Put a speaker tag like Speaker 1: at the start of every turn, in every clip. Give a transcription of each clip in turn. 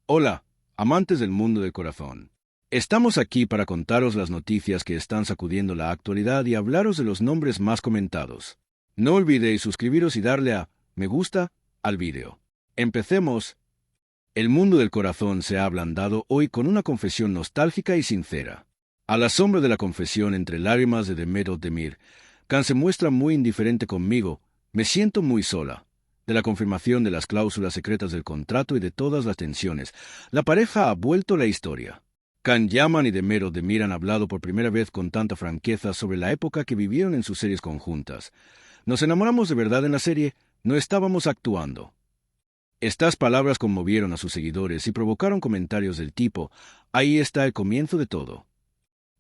Speaker 1: Hola, amantes del mundo del corazón. Estamos aquí para contaros las noticias que están sacudiendo la actualidad y hablaros de los nombres más comentados. No olvidéis suscribiros y darle a me gusta al vídeo. Empecemos. El mundo del corazón se ha ablandado hoy con una confesión nostálgica y sincera. A la sombra de la confesión entre lágrimas de Demet Özdemir, Can se muestra muy indiferente conmigo, me siento muy sola. De la confirmación de las cláusulas secretas del contrato y de todas las tensiones, la pareja ha vuelto la historia. Can Yaman y Demet Özdemir han hablado por primera vez con tanta franqueza sobre la época que vivieron en sus series conjuntas. Nos enamoramos de verdad en la serie, no estábamos actuando. Estas palabras conmovieron a sus seguidores y provocaron comentarios del tipo, ahí está el comienzo de todo.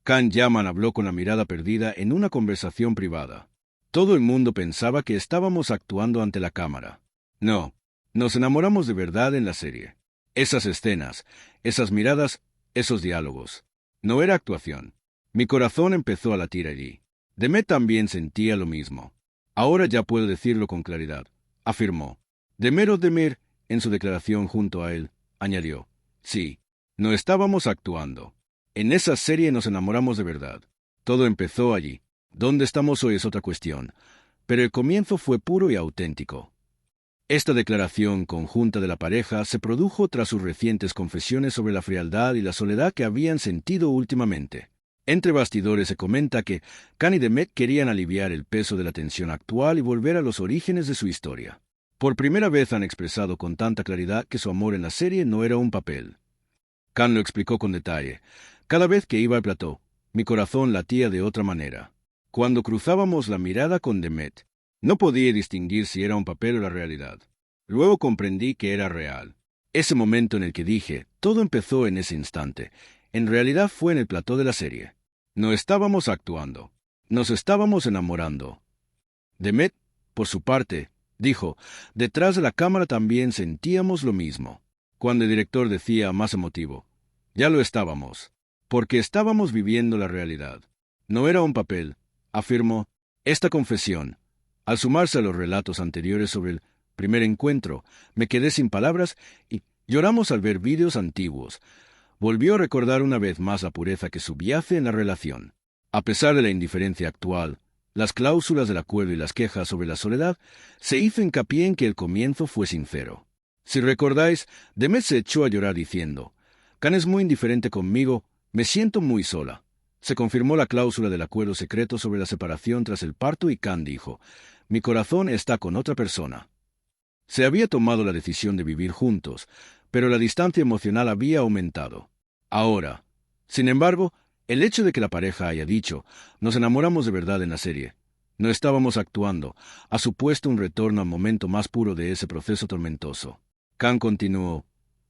Speaker 1: Can Yaman habló con la mirada perdida en una conversación privada. Todo el mundo pensaba que estábamos actuando ante la cámara. No, nos enamoramos de verdad en la serie. Esas escenas, esas miradas, esos diálogos. No era actuación. Mi corazón empezó a latir allí. Demet también sentía lo mismo. Ahora ya puedo decirlo con claridad, afirmó. Demet Özdemir, en su declaración junto a él, añadió, sí, no estábamos actuando. En esa serie nos enamoramos de verdad. Todo empezó allí. ¿Dónde estamos hoy es otra cuestión? Pero el comienzo fue puro y auténtico. Esta declaración conjunta de la pareja se produjo tras sus recientes confesiones sobre la frialdad y la soledad que habían sentido últimamente. Entre bastidores se comenta que Can y Demet querían aliviar el peso de la tensión actual y volver a los orígenes de su historia. Por primera vez han expresado con tanta claridad que su amor en la serie no era un papel. Can lo explicó con detalle. Cada vez que iba al plató, mi corazón latía de otra manera. Cuando cruzábamos la mirada con Demet, no podía distinguir si era un papel o la realidad. Luego comprendí que era real. Ese momento en el que dije, todo empezó en ese instante, en realidad fue en el plató de la serie. No estábamos actuando. Nos estábamos enamorando. Demet, por su parte, dijo, detrás de la cámara también sentíamos lo mismo. Cuando el director decía más emotivo, ya lo estábamos, porque estábamos viviendo la realidad. No era un papel, afirmó. Esta confesión, al sumarse a los relatos anteriores sobre el primer encuentro, me quedé sin palabras y lloramos al ver vídeos antiguos. Volvió a recordar una vez más la pureza que subyace en la relación. A pesar de la indiferencia actual, las cláusulas del acuerdo y las quejas sobre la soledad, se hizo hincapié en que el comienzo fue sincero. Si recordáis, Demet se echó a llorar diciendo, Can es muy indiferente conmigo, me siento muy sola. Se confirmó la cláusula del acuerdo secreto sobre la separación tras el parto y Can dijo, mi corazón está con otra persona. Se había tomado la decisión de vivir juntos, pero la distancia emocional había aumentado. Ahora, sin embargo, el hecho de que la pareja haya dicho, nos enamoramos de verdad en la serie, no estábamos actuando, ha supuesto un retorno al momento más puro de ese proceso tormentoso. Can continuó,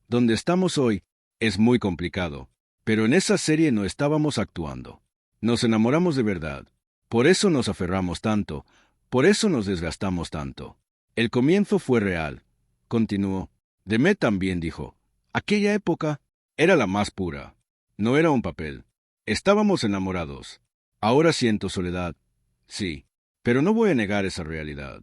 Speaker 1: donde estamos hoy es muy complicado, pero en esa serie no estábamos actuando. Nos enamoramos de verdad. Por eso nos aferramos tanto, por eso nos desgastamos tanto. El comienzo fue real, continuó. Demet también dijo, aquella época era la más pura. No era un papel. Estábamos enamorados. Ahora siento soledad. Sí, pero no voy a negar esa realidad.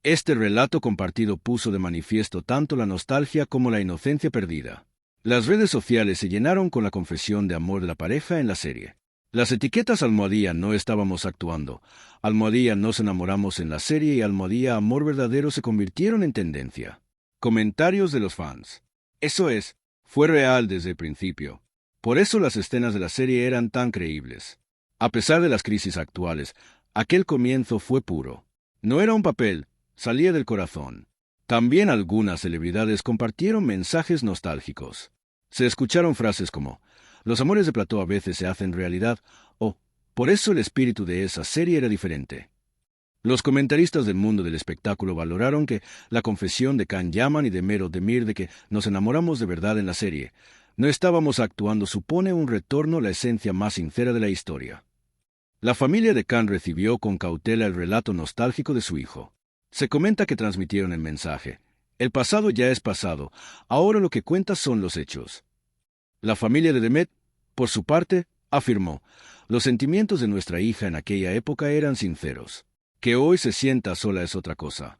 Speaker 1: Este relato compartido puso de manifiesto tanto la nostalgia como la inocencia perdida. Las redes sociales se llenaron con la confesión de amor de la pareja en la serie. Las etiquetas Almohadilla no estábamos actuando, Almohadilla nos enamoramos en la serie y Almohadilla amor verdadero se convirtieron en tendencia. Comentarios de los fans. Eso es, fue real desde el principio. Por eso las escenas de la serie eran tan creíbles. A pesar de las crisis actuales, aquel comienzo fue puro. No era un papel, salía del corazón. También algunas celebridades compartieron mensajes nostálgicos. Se escucharon frases como, los amores de plató a veces se hacen realidad, o, por eso el espíritu de esa serie era diferente. Los comentaristas del mundo del espectáculo valoraron que la confesión de Can Yaman y de Demet Özdemir de que nos enamoramos de verdad en la serie, no estábamos actuando supone un retorno a la esencia más sincera de la historia. La familia de Can recibió con cautela el relato nostálgico de su hijo. Se comenta que transmitieron el mensaje. El pasado ya es pasado, ahora lo que cuenta son los hechos. La familia de Demet, por su parte, afirmó, los sentimientos de nuestra hija en aquella época eran sinceros. Que hoy se sienta sola es otra cosa.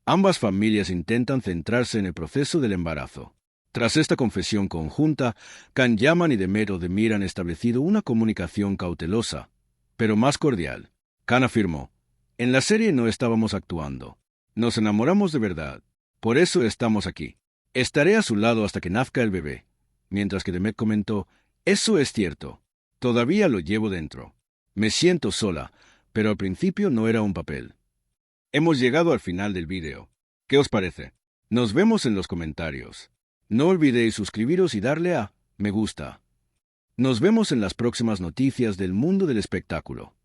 Speaker 1: Ambas familias intentan centrarse en el proceso del embarazo. Tras esta confesión conjunta, Can Yaman y Demet Özdemir han establecido una comunicación cautelosa, pero más cordial. Can afirmó: en la serie no estábamos actuando. Nos enamoramos de verdad. Por eso estamos aquí. Estaré a su lado hasta que nazca el bebé. Mientras que Demet comentó: eso es cierto. Todavía lo llevo dentro. Me siento sola, pero al principio no era un papel. Hemos llegado al final del vídeo. ¿Qué os parece? Nos vemos en los comentarios. No olvidéis suscribiros y darle a me gusta. Nos vemos en las próximas noticias del mundo del espectáculo.